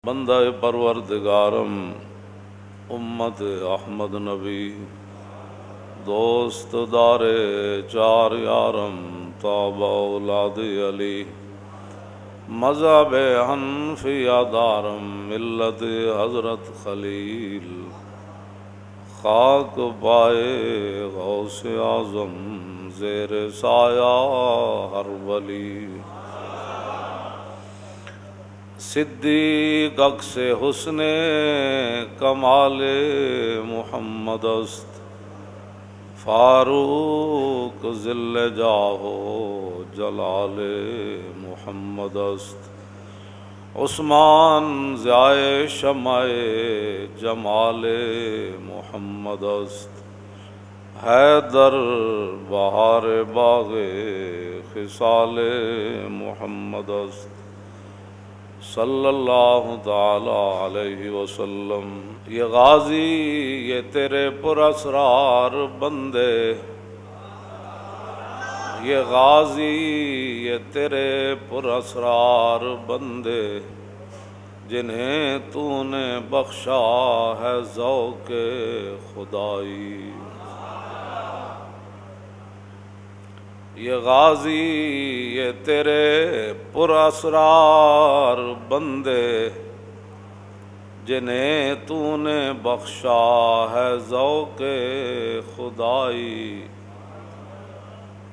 بندہ پروردگارم امت احمد نبی دوست دار چار یارم تابع اولاد علی مذہب حنفیہ دارم ملت حضرت خلیل خاک پائے غوث اعظم زیر سایہ ہر ولی صدیق عکس حسن کمال محمد است فاروق ذل جاہ جلال محمد است عثمان ضیاء شمع جمال محمد است حیدر بہار باغ خصال محمد است صلی اللہ تعالی علیہ وسلم۔ یہ غازی یہ تیرے پر اسرار بندے، یہ غازی یہ تیرے پر اسرار بندے، جنہیں تو نے بخشا ہے ذوق خدائی۔ یہ غازی یہ تیرے پر اسرار بندے، جنہیں تو نے بخشا ہے ذوق خدائی۔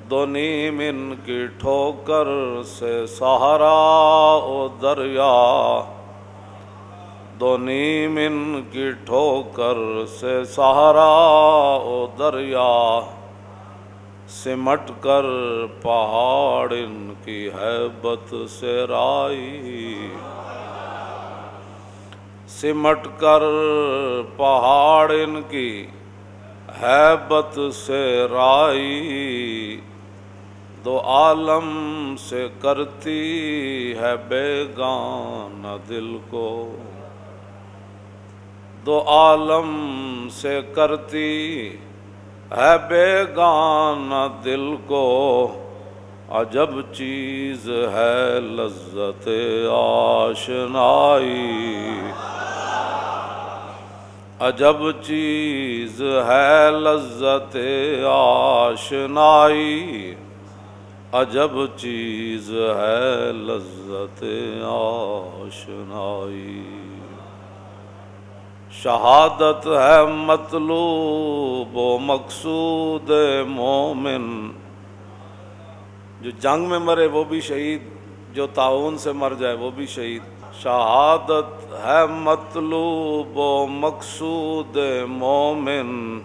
دو نیم ان کی ٹھوکر سے سہارا او دریا، دو نیم ان کی ٹھوکر سے سہارا او دریا، سمٹ کر پہاڑ ان کی ہیبت سے رائی، سمٹ کر پہاڑ ان کی ہیبت سے رائی، دو عالم سے کرتی ہے بیگانہ دل کو، دو عالم سے کرتی ہے بیگانہ دل کو، عجب چیز ہے لذت آشنائی، عجب چیز ہے لذت آشنائی، عجب چیز ہے لذت آشنائی۔ شہادت ہے مطلوب و مقصود مومن، جو جنگ میں مرے وہ بھی شہید، جو طاعون سے مر جائے وہ بھی شہید۔ شہادت ہے مطلوب و مقصود مومن،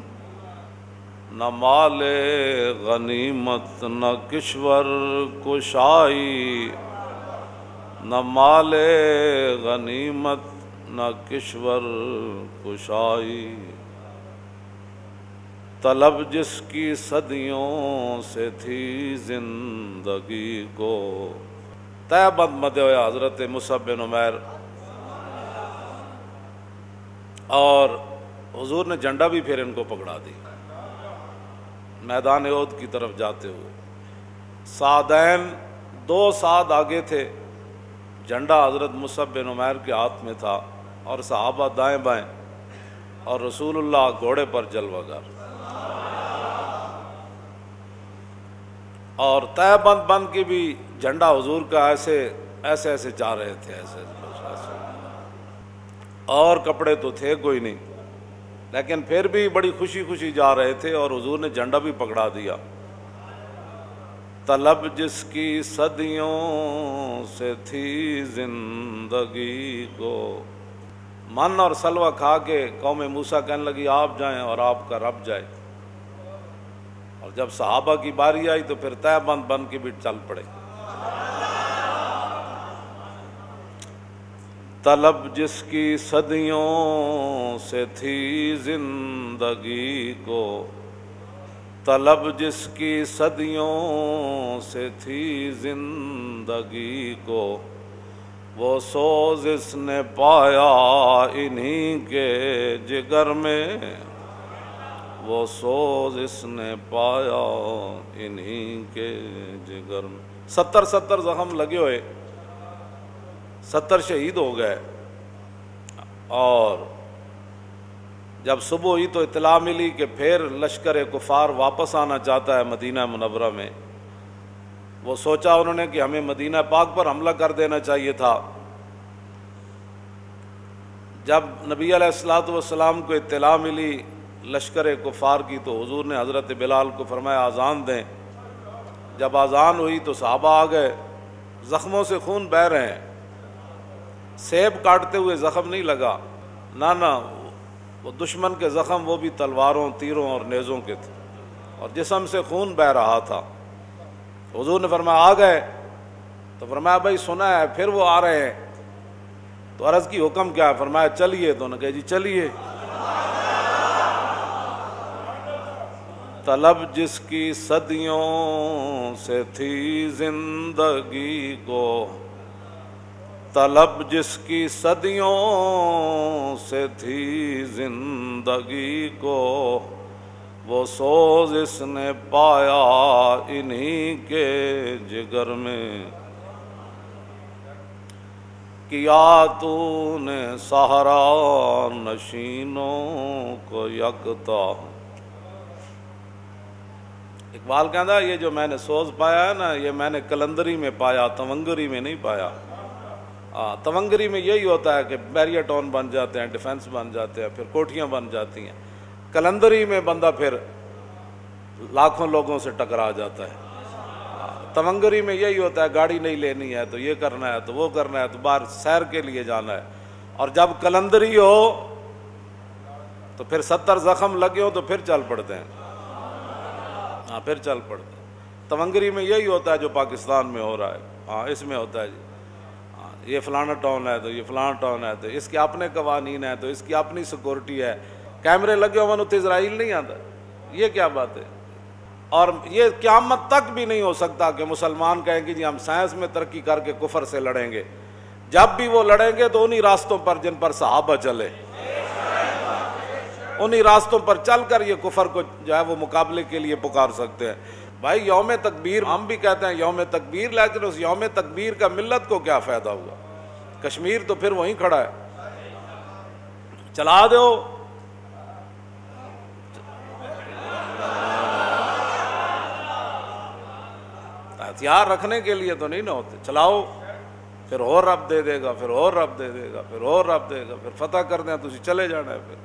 نہ مال غنیمت نہ کشور کشائی، نہ مال غنیمت نہ کشور کشائی، طلب جس کی صدیوں سے تھی زندگی کو۔ تہ بند مدے ہوئے حضرت مصعب بن عمیر، اور حضور نے جھنڈا بھی پھر ان کو پکڑا دی میدان احد کی طرف جاتے ہوئے۔ سعدین دو سعد آگے تھے، جھنڈا حضرت مصعب بن عمیر کے ہاتھ میں تھا، اور صحابہ دائیں بائیں، اور رسول اللہ گھوڑے پر جلوہ گر، اور تہ بند بند کے بھی جھنڈا حضور کا ایسے ایسے ایسے جا رہے تھے، ایسے اور کپڑے تو تھے کوئی نہیں، لیکن پھر بھی بڑی خوشی خوشی جا رہے تھے، اور حضور نے جھنڈا بھی پکڑا دیا۔ طلب جس کی صدیوں سے تھی زندگی کو، من اور سلوہ کھا کے قوم موسیٰ کہنے لگی آپ جائیں اور آپ کا رب جائے، اور جب صحابہ کی باری آئی تو پھر تہ بند بند کے بھی چل پڑے۔ طلب جس کی صدیوں سے تھی زندگی کو، طلب جس کی صدیوں سے تھی زندگی کو، وہ سوز اس نے پایا انہی کے جگر میں، وہ سوز اس نے پایا انہی کے جگر میں۔ 70 زخم لگے ہوئے، 70 شہید ہو گئے، اور جب صبح ہوئی تو اطلاع ملی کہ پھر لشکر کفار واپس آنا چاہتا ہے مدینہ منورہ میں۔ وہ سوچا انہوں نے کہ ہمیں مدینہ پاک پر حملہ کر دینا چاہیے تھا۔ جب نبی علیہ الصلوۃ والسلام کو اطلاع ملی لشکر کفار کی تو حضور نے حضرت بلال کو فرمایا اذان دیں۔ جب اذان ہوئی تو صحابہ آ گئے، زخموں سے خون بہہ رہے ہیں، سیب کاٹتے ہوئے زخم نہیں لگا، نہ وہ دشمن کے زخم وہ بھی تلواروں، تیروں اور نیزوں کے تھے، اور جسم سے خون بہہ رہا تھا۔ حضور نے فرمایا آ گئے؟ تو فرمایا بھائی سنا ہے پھر وہ آ رہے ہیں۔ تو عرض کی حکم کیا ہے؟ فرمایا چلیے۔ تو انہوں نے کہا جی چلیے۔ طلب جس کی صدیوں سے تھی زندگی کو، طلب جس کی صدیوں سے تھی زندگی کو، وہ سوز اس نے پایا انہی کے جگر میں۔ کیا تو نے صحرا نشینوں کو یکتا۔ اقبال کہتا یہ جو میں نے سوز پایا ہے نا، یہ میں نے کلندری میں پایا، تونگری میں نہیں پایا۔ تونگری میں یہی ہوتا ہے کہ بیریا ٹاؤن بن جاتے ہیں، ڈیفنس بن جاتے ہیں، پھر کوٹھیاں بن جاتی ہیں۔ کلندری میں بندہ پھر لاکھوں لوگوں سے ٹکرا جاتا ہے۔ تونگری میں یہی ہوتا ہے گاڑی نہیں لینی ہے تو یہ کرنا ہے تو وہ کرنا ہے تو باہر سیر کے لیے جانا ہے، اور جب کلندری ہو تو پھر 70 زخم لگے ہو تو پھر چل پڑتے ہیں۔ پھر چل پڑتے ہیں۔ تونگری میں یہی ہوتا ہے جو پاکستان میں ہو رہا ہے۔ اس میں ہوتا ہے جی یہ فلانا ٹاؤن ہے تو یہ فلانا ٹاؤن ہے تو اس کے اپنے قوانین ہیں تو اس کی اپنی سیکورٹی ہے، کیمرے لگے ہوئے تو اسرائیل نہیں آتا۔ یہ کیا بات ہے؟ اور یہ قیامت تک بھی نہیں ہو سکتا کہ مسلمان کہیں کہ جی ہم سائنس میں ترقی کر کے کفر سے لڑیں گے۔ جب بھی وہ لڑیں گے تو انہی راستوں پر جن پر صحابہ چلے، انہی راستوں پر چل کر یہ کفر کو جو ہے وہ مقابلے کے لیے پکار سکتے ہیں۔ بھائی یوم تکبیر ہم بھی کہتے ہیں یوم تکبیر، لیکن اس یوم تکبیر کا ملت کو کیا فائدہ ہوا؟ کشمیر تو پھر وہیں کھڑا ہے، چلا دو۔ ہتھیار رکھنے کے لیے تو نہیں نہ ہوتے، چلاؤ، پھر اور رب دے دے گا، پھر اور رب دے دے گا، پھر اور رب دے گا، پھر فتح کر دیں تو چلے جانا ہے۔ پھر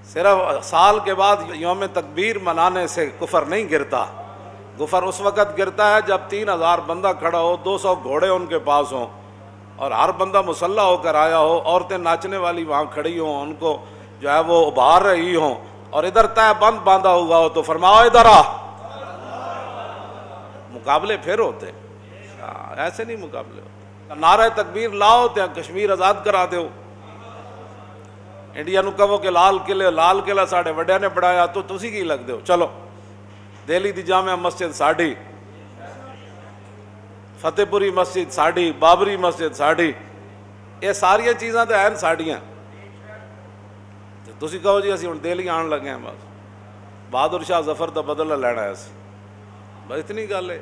صرف سال کے بعد یوم تکبیر منانے سے کفر نہیں گرتا۔ کفر اس وقت گرتا ہے جب 3000 بندہ کھڑا ہو، 200 گھوڑے ان کے پاس ہوں، اور ہر بندہ مسلح ہو کر آیا ہو، عورتیں ناچنے والی وہاں کھڑی ہوں، ان کو جو ہے وہ ابھار رہی ہوں، اور ادھر طے بند باندھا ہوا ہو تو فرماؤ ادھر آ۔ مقابلے پھر ہوتے، ایسے نہیں مقابلے ہوتے۔ نعرہ تکبیر لاؤ تے کشمیر آزاد کرا دیو۔ انڈیا نو کہو کہ لال قلعہ ساڑے وڈیا نے بڑھایا تو تسی کی لگ دیو، چلو دہلی دی جامع مسجد ساڑی، فتح پوری مسجد ساڑی، بابری مسجد ساڑی، یہ ساری چیزاں تو ہیں ساڑیاں۔ تسی کہو جی اسی ہن دہلی آن لگے ہیں، بس بہادر شاہ ظفر دا بدلہ لینا ہے اسی، بس اتنی گل ہے۔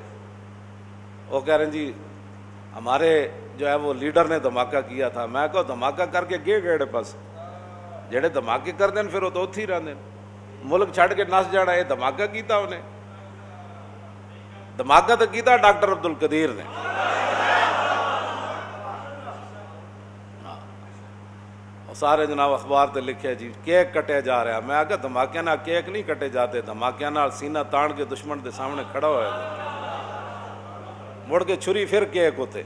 وہ کہہ رہے ہیں جی ہمارے جو ہے وہ لیڈر نے دھماکہ کیا تھا۔ میں کہو دھماکہ کر کے گیڑے پاس جڑے دھماکے کر دیں پھر وہ تو اتھی رہتے ہیں، ملک چھڑ کے نس جانا۔ یہ دھماکہ کیتا انہیں، دھماکہ تو کیتا ڈاکٹر عبد القدیر نے۔ سارے جناب اخبار تے لکھے جی کیک کٹے جا رہا۔ میں آگے دھماکے نہ کیک نہیں کٹے جاتے، دھماکے نہ سینہ تان کے دشمن دے سامنے کھڑا ہوا ہے، مڑ کے چھری پھر کیک ہوتے،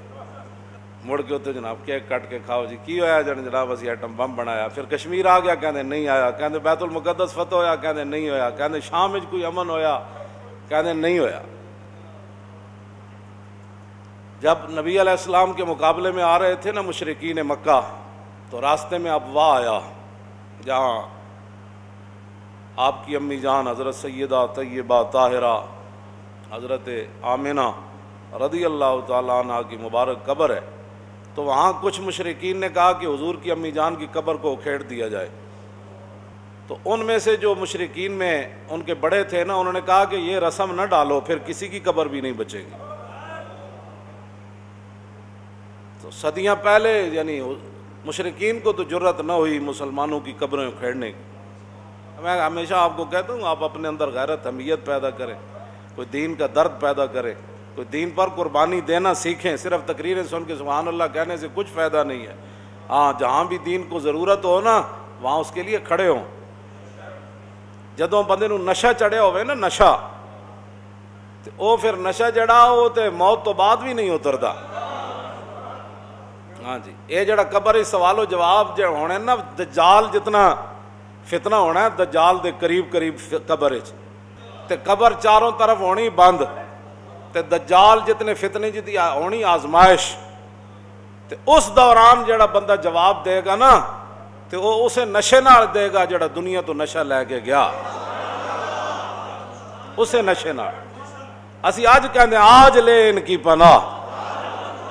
مڑ کے ہوتے جناب کیک کٹ کے کھاؤ جی کی ہویا جناب اسی ایٹم بم بنایا۔ پھر کشمیر آ گیا کہندے نہیں آیا، کہندے بیت المقدس فتح ہویا کہندے نہیں ہویا، کہندے شام وچ کوئی امن ہویا کہندے نہیں ہویا۔ جب نبی علیہ السلام کے مقابلے میں آ رہے تھے نا مشرکین مکہ، تو راستے میں ابوا آیا جہاں آپ کی امی جان حضرت سیدہ طیبہ طاہرہ حضرت آمنہ رضی اللہ تعالیٰ عنہ کی مبارک قبر ہے۔ تو وہاں کچھ مشرکین نے کہا کہ حضور کی امی جان کی قبر کو اکھیڑ دیا جائے۔ تو ان میں سے جو مشرکین میں ان کے بڑے تھے نا، انہوں نے کہا کہ یہ رسم نہ ڈالو، پھر کسی کی قبر بھی نہیں بچے گی۔ تو صدیاں پہلے یعنی مشرکین کو تو جرت نہ ہوئی مسلمانوں کی قبریں کھیڑنے کی۔ میں ہمیشہ آپ کو کہتا ہوں آپ اپنے اندر غیرت حمیت پیدا کریں، کوئی دین کا درد پیدا کرے، کوئی دین پر قربانی دینا سیکھیں۔ صرف تقریریں سن کے سبحان اللہ کہنے سے کچھ فائدہ نہیں ہے۔ ہاں جہاں بھی دین کو ضرورت ہو نا وہاں اس کے لیے کھڑے ہوں۔ جدوں بندے نو نشہ چڑھیا ہوئے نا نشہ، تے او پھر نشہ جڑا وہ تے موت تو بعد بھی نہیں اتردا۔ ہاں جی، یہ جڑا قبر سوال و جواب جو ہونے نا، دجال جتنا فتنہ ہونا ہے دجال دے قریب قریب قبر تے قبر چاروں طرف ہونی بند، تے دجال جتنے فتنے جتنی ہونی آزمائش، تے اس دوران جڑا بندہ جواب دے گا نا تے وہ اسے نشے نال دے گا جڑا دنیا تو نشہ لے کے گیا، اسے نشے نال۔ اسی آج کہتے ہیں آج لے ان کی پناہ،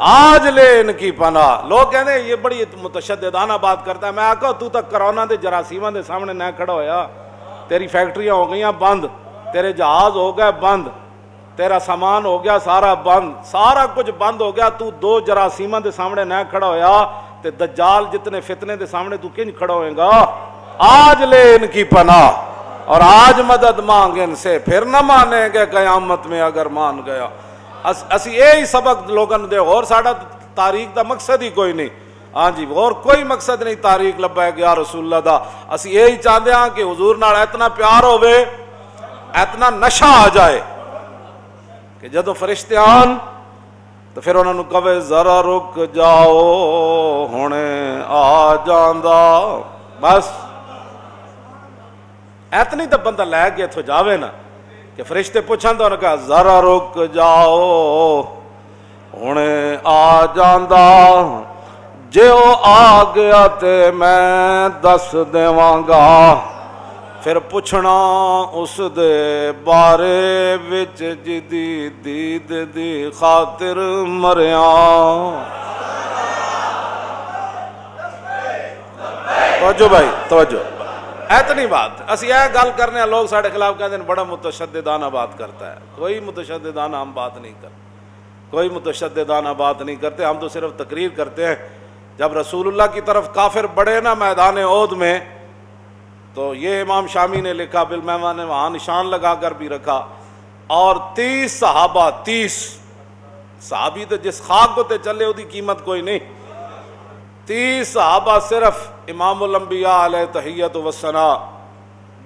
آج لے ان کی پناہ۔ لوگ کہتے ہیں یہ بڑی متشددانہ بات کرتا ہے۔ میں آکا تو تک کرونا دے جراثیماں دے سامنے نہ کھڑا ہویا، تیری فیکٹریاں ہو گئیاں بند، تیرے جہاز ہو گئے بند، تیرا سامان ہو گیا سارا بند، سارا کچھ بند ہو گیا، تو دو جراثیماں دے سامنے نہ کھڑا ہویا تے دجال جتنے فتنے دے سامنے تو کنج کھڑا ہوئے گا؟ آج لے ان کی پناہ اور آج مدد مانگ ان سے، پھر نہ مانیں گے قیامت میں اگر مان گیا۔ اسی یہی سبق لوگوں دے، اور ساڑا تاریخ دا مقصد ہی کوئی نہیں۔ ہاں جی، اور کوئی مقصد نہیں تاریخ لبیک یا رسول اللہ دا۔ اسی یہی چاہتے ہیں کہ حضور نال اتنا پیار ہوئے، اتنا نشہ آ جائے کہ جدو فرشتے آن تو پھر انہوں نے کہے ذرا رک جاؤ ہونے آ جاندہ، بس اتنی تو بندہ لے گیا تو جاوے نا کہ فرشتے پوچھن تو انہوں نے کہا ذرا رک جاؤ ہونے آ جاندہ، جے او آ گیا تے میں دس دیواں گا، پھر پوچھنا اس دے بارے وچ جدی دید دی خاطر مریاں۔ توجہ بھائی توجہ، اتنی بات اسی یہ گل کرنے ہیں۔ لوگ ساڑھے خلاف کہتے ہیں بڑا متشددانہ بات کرتا ہے۔ کوئی متشددانہ ہم بات نہیں کرتے، کوئی متشددانہ بات نہیں کرتے، ہم تو صرف تقریر کرتے ہیں۔ جب رسول اللہ کی طرف کافر بڑھے نا میدان احد میں، تو یہ امام شامی نے لکھا، بالمیمہ نے وہاں نشان لگا کر بھی رکھا، اور 30 صحابہ، 30 صحابی تو جس خاک کو تے چلے دی قیمت کوئی نہیں، 30 صحابہ صرف امام الانبیاء علیہ تحیت و ثنا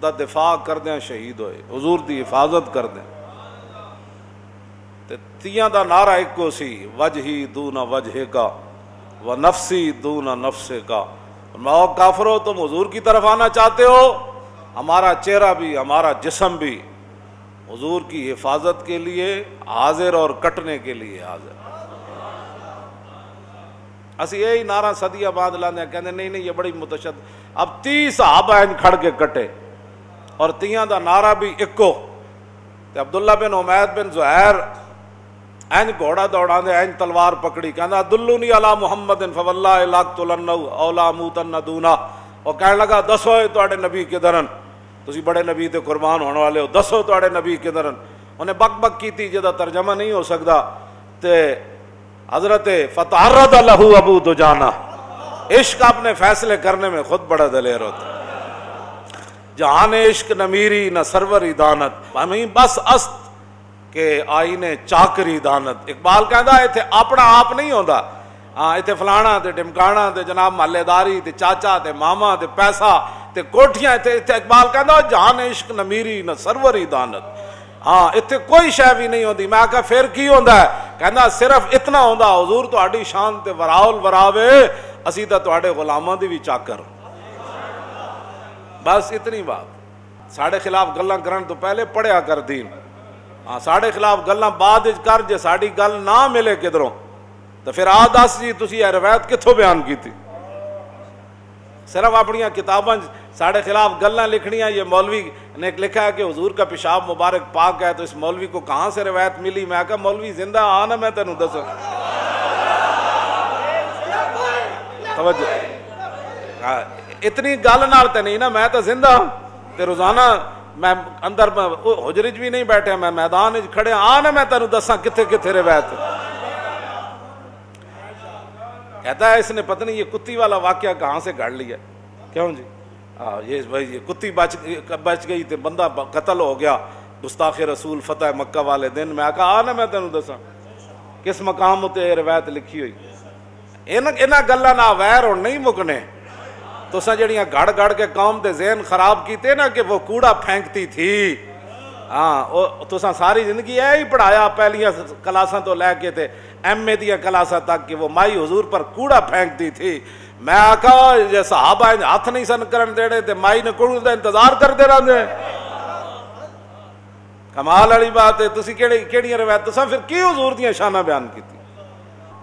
دا دفاع کر دیں، شہید ہوئے، حضور دی حفاظت کر دیں۔ تے 30 دا نعرہ ایک کو سی، وجہی دون وجہ کا و نفسی دون نفس کا۔ ماؤ کافرو تم حضور کی طرف آنا چاہتے ہو، ہمارا چہرہ بھی ہمارا جسم بھی حضور کی حفاظت کے لیے حاضر اور کٹنے کے لیے حاضر۔ اسی یہی نعرہ صدیہ بعد لاندے ہیں، کہتے نہیں یہ بڑی متشدد۔ اب 30 صحابہ ان کھڑ کے کٹے اور 30 دا نعرہ بھی اکو، تے عبداللہ بن عمید بن زہیر این گھوڑا دوڑا دے، این تلوار پکڑی، کہنا دلونی علی محمد فواللہ لاقتلنہ او لا موتن دونا۔ اور کہنے لگا دسو تواڈے نبی کدھرن، تسی بڑے نبی تے قربان ہونے والے ہو، دسو تواڈے نبی کدھرن۔ انہیں بک بک کی تھی جدا ترجمہ نہیں ہو سکتا، تے حضرت فتعرض لہ ابو دجانہ، عشق اپنے فیصلے کرنے میں خود بڑا دلیر ہوتا، جہان عشق نہ میری نہ سروری دانت، ہمیں بس است کہ آئینے چاکری دانت۔ اقبال کہندا ایتھے اپنا آپ نہیں ہوندا، ہاں ایتھے فلانا تے ڈمکانا تے جناب محلے داری تے چاچا تے ماما تے پیسہ تے کوٹھیاں، ایتھے اقبال کہندا جہان عشق نہ میری نہ سروری دانت، ہاں ایتھے کوئی شے بھی نہیں ہوندی۔ میں کہا پھر کی ہوندا ہے؟ کہندا صرف اتنا ہوندا حضور تہاڈی شان تے وراول وراوے، اسی تے تہاڈے غلاماں دی بھی چاکر، بس اتنی بات۔ ساڈے خلاف گلاں کرن تو پہلے پڑھیا کر دین، ہاں ساڑھے خلاف گلاں بعد کر، جے ساڑی گل نہ ملے کدھروں تو پھر آ دس جی تسی یہ روایت کتھوں بیان کی تھی؟ صرف اپنی کتاباں ساڑھے خلاف گلاں لکھنیاں۔ یہ مولوی نے لکھا ہے کہ حضور کا پیشاب مبارک پاک ہے، تو اس مولوی کو کہاں سے روایت ملی؟ میں کہا مولوی زندہ آنا، میں تینوں دسوں توجہ، اتنی گل نال تے نہیں نا، میں تو زندہ تے روزانہ میں اندر حجرج بھی نہیں بیٹھے، میں میدان کھڑے آنا، میں تینوں دساں کتھے کتھے روایت۔ کہتا ہے اس نے پتہ نہیں یہ کتی والا واقعہ کہاں سے گھڑ لیا. کیوں جی؟ یہ بھائی یہ کتی بچ گئی تو بندہ قتل ہو گیا. گستاخ رسول فتح مکہ والے دن میں کہا نا میں تینوں دساں کس مقام تے روایت لکھی ہوئی. انہاں گلاں نال ویر ہن نہیں مکنے. تساں جڑیاں گھڑ گھڑ کے قوم دے ذہن خراب کیتے نا کہ وہ کوڑا پھینکتی تھی. ہاں تساں ساری زندگی ہی پڑھایا پہلیاں کلاساں تو لے کے تے ایم اے دیا کلاساں تک کہ وہ مائی حضور پر کوڑا پھینکتی تھی. میں آکھا جے صحابہ ہاتھ نہیں سن کرن دینے تے مائی نے کوڑ دا انتظار کرتے رہندے. کمال والی بات ہے. تسی کیڑیاں روایت تساں پھر کی حضور دیاں شاناں بیان کیتی.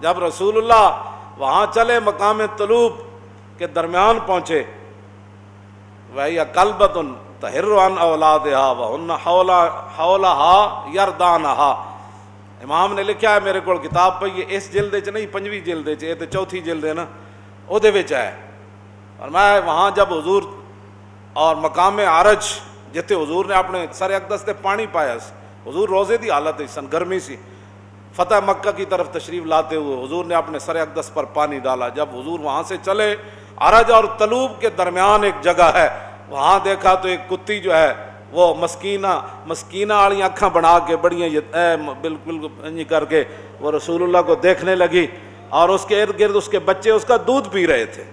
جب رسول اللہ وہاں چلے مقام طلوب کے درمیان پہنچے وَهِيَ كَلْبَةٌ تَهِرُّ عَنْ أَوْلَادِهَا وَهُنَّ حَوْلَهَا يَرْدَانَهَا. امام نے لکھا ہے میرے کو کتاب پہ یہ اس جلد چ نہیں 5ویں جلد چ یہ تے 4تھی جلد ہے نا او دے وچ ہے. اور میں وہاں جب حضور اور مقام عرج جتے حضور نے اپنے سر اقدس تے پانی پایا حضور روزے دی حالت سن گرمی سی فتح مکہ کی طرف تشریف لاتے ہوئے حضور نے اپنے سر اقدس پر پانی ڈالا. جب حضور وہاں سے چلے عرج اور طلوب کے درمیان ایک جگہ ہے وہاں دیکھا تو ایک کتی جو ہے وہ مسکینہ والی آنکھاں بنا کے بڑیاں بالکل کر کے وہ رسول اللہ کو دیکھنے لگی اور اس کے ارد گرد اس کے بچے اس کا دودھ پی رہے تھے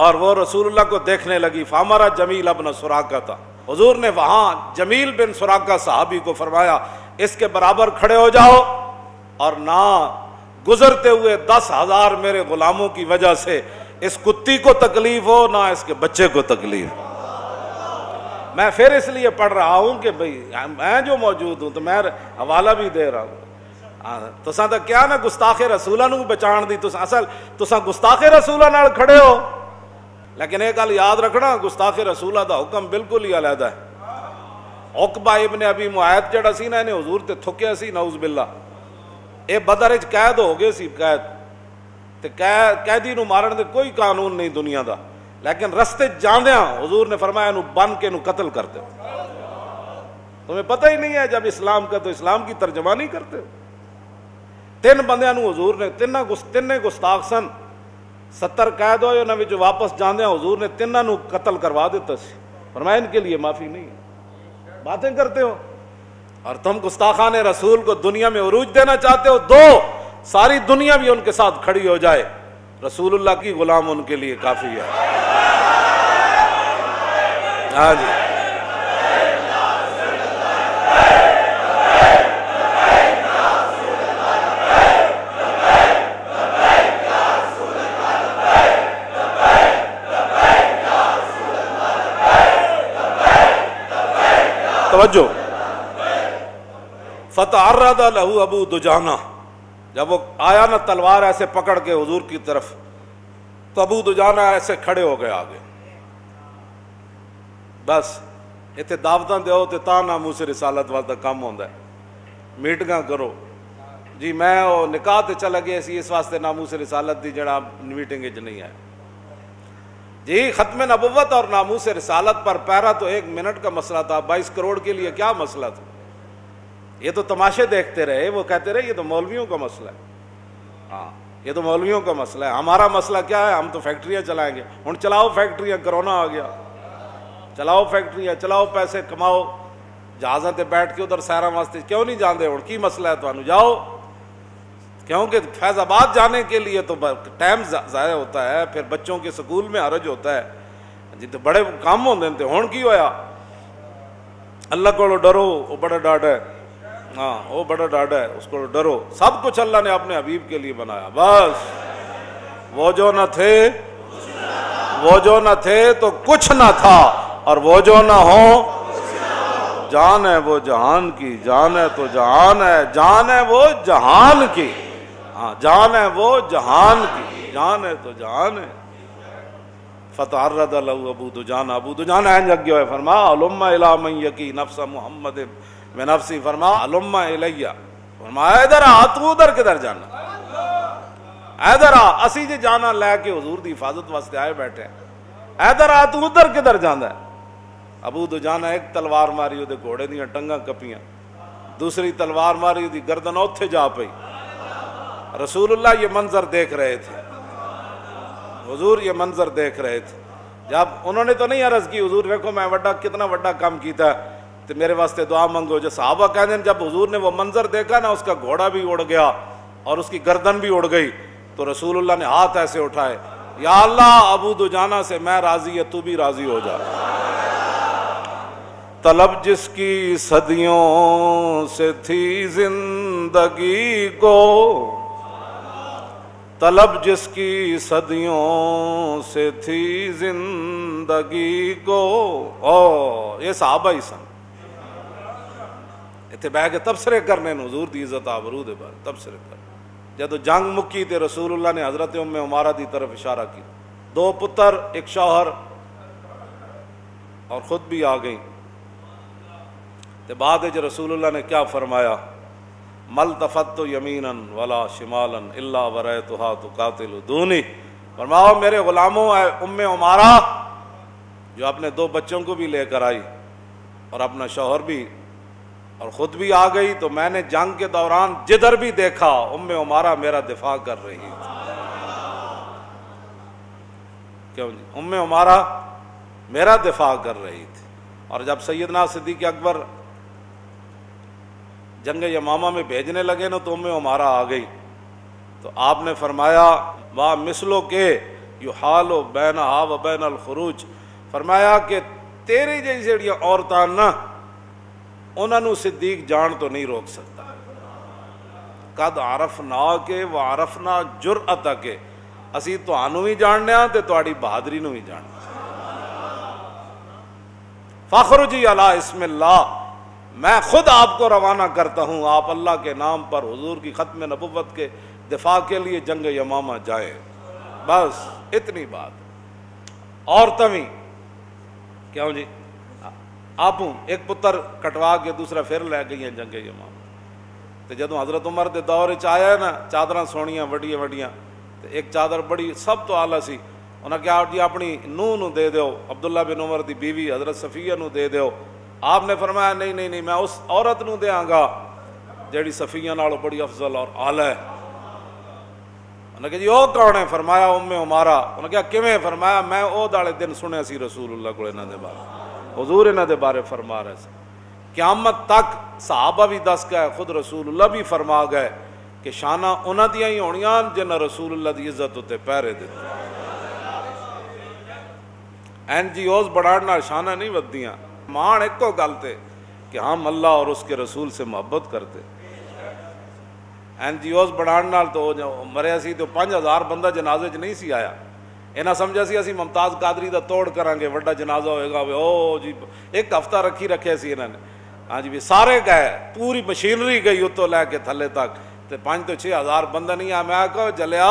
اور وہ رسول اللہ کو دیکھنے لگی. فامرا جمیل ابن سراقہ تھا. حضور نے وہاں جمیل بن سراقہ صحابی کو فرمایا اس کے برابر کھڑے ہو جاؤ اور نہ گزرتے ہوئے 10,000 میرے غلاموں کی وجہ سے اس کتی کو تکلیف ہو نہ اس کے بچے کو تکلیف. میں پھر اس لیے پڑھ رہا ہوں کہ بھئی میں جو موجود ہوں تو میں حوالہ بھی دے رہا ہوں. تساں تو کیا نا گستاخ رسولہ نو بچان دی تساں گستاخ رسولہ نال کھڑے ہو. لیکن ایک گل یاد رکھنا گستاخ رسولہ دا حکم بالکل ہی علیحدہ ہے. عقبہ ابن ابی معیط جڑا سی نا انہیں حضور تے تھکیا سی نعوذ باللہ. اے بدر وچ قید ہو گئے سی قید تے قیدی نو مارن دے کوئی قانون نہیں دنیا دا. لیکن رستے جاندیاں حضور نے فرمایا انہوں بن کے انہوں قتل کرتے ہو. تمہیں پتہ ہی نہیں ہے جب اسلام کا تو اسلام کی ترجمانی کرتے ہو. 3 بندیاں نو حضور نے تینے گستاخ سن 70 قید ہوئے انہوں نے واپس جاندیاں حضور نے 3 نو قتل کروا دیتا سی. فرمایا ان کے لیے معافی نہیں ہے. باتیں کرتے ہو اور تم گستاخان رسول کو دنیا میں عروج دینا چاہتے ہو. 2 ساری دنیا بھی ان کے ساتھ کھڑی ہو جائے رسول اللہ کی غلام ان کے لیے کافی ہے. ہاں جی توجہ. فتعرض له ابو دجانہ جب وہ آیا نا تلوار ایسے پکڑ کے حضور کی طرف تو ابو دجانہ ایسے کھڑے ہو گئے آگے. بس اتنے دعوتاں دیو تے تا ناموس رسالت واسطہ کام ہوندا ہے. میٹنگاں کرو جی میں وہ نکاح تے چلا گیا سی اس واسطے ناموس رسالت دی جڑا میٹنگ وچ نہیں آیا جی. ختم نبوت اور ناموس رسالت پر پیرا تو 1 منٹ کا مسئلہ تھا. 22 کروڑ کے لیے کیا مسئلہ تھا. یہ تو تماشے دیکھتے رہے. وہ کہتے رہے یہ تو مولویوں کا مسئلہ ہے. ہاں یہ تو مولویوں کا مسئلہ ہے. ہمارا مسئلہ کیا ہے؟ ہم تو فیکٹریاں چلائیں گے. ہن چلاؤ فیکٹریاں. کرونا آ گیا. چلاؤ فیکٹریاں چلاؤ پیسے کماؤ. جہازاں تے بیٹھ کے ادھر سیراں واسطے کیوں نہیں جاندے؟ ہن کی مسئلہ ہے تانوں؟ جاؤ. کیونکہ فیض آباد جانے کے لیے تو ٹائم ضائع ہوتا ہے. پھر بچوں کے سکول میں حرج ہوتا ہے جی. تو بڑے کام ہوندے نے. ہن کی ہویا؟ اللہ کو ڈرو وہ بڑا ڈاڈ ہے. ہاں وہ بڑا ڈاڈا ہے اس کو ڈرو. سب کچھ اللہ نے اپنے حبیب کے لیے بنایا. بس وہ جو نہ تھے تو کچھ نہ تھا اور وہ جو نہ ہو جان ہے وہ جہان کی. جان ہے تو جہان ہے. جان ہے وہ جہان کی. ہاں جان ہے وہ جہان کی. جان ہے تو جہان ہے. فتعرض له ابو دجانہ. ابو دجانہ لگ گیا ہے. فرما علم الی من یقی نفس محمد میں نفسی. فرما علم الیہ. فرمایا ادھر آ. تو ادھر کدھر جانا؟ ادھر آ. اسی جی جانا لے کے حضور دی حفاظت واسطے آئے بیٹھے. ادھر آ. تو ادھر کدھر جانا ہے؟ ابو دجانہ ایک تلوار ماری وہ گھوڑے دیا ٹنگاں کپیاں. دوسری تلوار ماری دی گردن اوتھے جا پئی. رسول اللہ یہ منظر دیکھ رہے تھے، حضور یہ منظر دیکھ رہے تھے. جب انہوں نے تو نہیں عرض کی حضور دیکھو میں کتنا بڑا کام کیتا ہے تو میرے واسطے دعا منگو. جو صحابہ کہتے ہیں جب حضور نے وہ منظر دیکھا نا، اس کا گھوڑا بھی اڑ گیا اور اس کی گردن بھی اڑ گئی، تو رسول اللہ نے ہاتھ ایسے اٹھائے، یا اللہ ابو دجانہ سے میں راضی ہے، تو بھی راضی ہو جا. طلب جس کی صدیوں سے تھی زندگی کو، طلب جس کی صدیوں سے تھی زندگی کو. او یہ صحابہ ہی سن اتنے بہ کے تبصرے کرنے حضور دی عزت آبرو دے بارے تبصرے کر. جدو جنگ مکی تے رسول اللہ نے حضرت ام عمارہ دی طرف اشارہ کی، 2 پتر 1 شوہر اور خود بھی آ گئیں. تے بعد جو رسول اللہ نے کیا فرمایا، ملتفت یمینا ولا شمالا الا ورأیتها تقاتل دونی. فرماؤ میرے غلاموں، اے ام عمارہ جو اپنے 2 بچوں کو بھی لے کر آئی اور اپنا شوہر بھی اور خود بھی آ گئی، تو میں نے جنگ کے دوران جدھر بھی دیکھا ام عمارہ میرا دفاع کر رہی تھی. کیوں جی؟ ام عمارہ میرا دفاع کر رہی تھی. اور جب سیدنا صدیق اکبر جنگ یمامہ میں بھیجنے لگے نا، تو ام عمارہ آ گئی. تو آپ نے فرمایا وا مثلو کے یحال بینہا و بین الخروج، فرمایا کہ تیری جیسی عورتاں نا انہوں نے صدیق جان تو نہیں روک سکتا. قد عرفنا کے وعرفنا جرأت کے، اسی تانوں بھی جاننے ہاں تے تہاڈی بہادری نو بھی جاننے. فخرجی علی اسم اللہ، میں خود آپ کو روانہ کرتا ہوں، آپ اللہ کے نام پر حضور کی ختم نبوت کے دفاع کے لیے جنگ یمامہ جائیں. بس اتنی بات. عورتیں بھی کیوں جی آپ ایک پتر کٹوا کے دوسرا پھر لے گئی ہیں جنگ یمامہ. تو جدوں حضرت عمر دے دور وچ آیا نا، چادراں سونیاں وڈیاں وڈیاں، تو ایک چادر بڑی سب تو اعلیٰ سی، انہاں کہا جی اپنی نوح نو دے دیو، عبداللہ بن عمر دی بیوی حضرت صفیہ نو دے دیو. آپ نے فرمایا نہیں نہیں نہیں، میں اس عورت نو دیاں گا جیڑی صفیہ نالوں بڑی افضل اور اعلیٰ ہے. انہوں نے کہا جی او کون ہے؟ فرمایا ام عمارہ. انہوں نے کہا کیویں؟ فرمایا میں او دالے دن سنیا سی رسول اللہ کو انہاں دے بارے، حضور انہاں دے بارے فرما رہے سے. قیامت تک صحابہ بھی دس گئے، خود رسول اللہ بھی فرما گئے کہ شانہ انہاں دیاں ہی ہونیاں جنہاں رسول اللہ دی عزت ہوتے پیرے دیتے. NGOs بڑھان نال شانہ نہیں ودیاں، مان ایک کو گل تے کہ ہم اللہ اور اس کے رسول سے محبت کرتے. NGOs بڑھان نال تو مریا سی تو 5000 بندہ جنازے چ نہیں سی آیا. انہاں سمجھا سی اسی ممتاز قادری دا توڑ کریں گے، وڈا جنازہ ہوئے گا. او جی 1 ہفتہ رکھے سی انہوں نے. ہاں جی بھی سارے گئے، پوری مشینری گئی اتوں لے کے تھلے تک، تے 5 تو 6000 بندہ نہیں آیا. میں کہو جلیا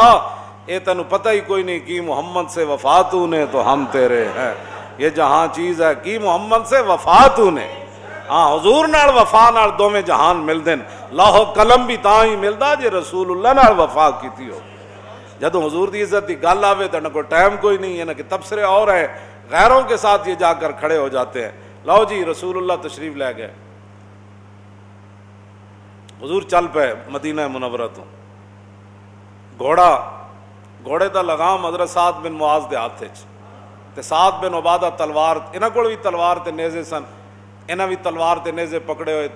اے تینوں پتہ ہی کوئی نہیں کی محمد سے وفا تو نے تو ہم تیرے ہیں. یہ جہاں چیز ہے کی محمد سے وفا تو نے. ہاں حضور نال وفا نال دوویں جہان مل دین. لاہو قلم بھی تاں ہی ملدا جے رسول اللہ نال وفا کیتی ہو. جدوں حضور دی عزت دی گل آوے تو نہ کوئی ٹائم کوئی نہیں ہے، نہ کہ تبصرے اور ہیں، غیروں کے ساتھ یہ جا کر کھڑے ہو جاتے ہیں. لاؤ جی رسول اللہ تشریف لے گئے. حضور چل پے مدینہ منورہ تو. گھوڑے دا لگام حضرت سعد بن معاذ دے ہاتھ وچ، تے سعد بن عبادہ تلوار، انہاں کول بھی تلوار تے نیزے سن، انہاں بھی تلوار تے نیزے پکڑے ہوئے.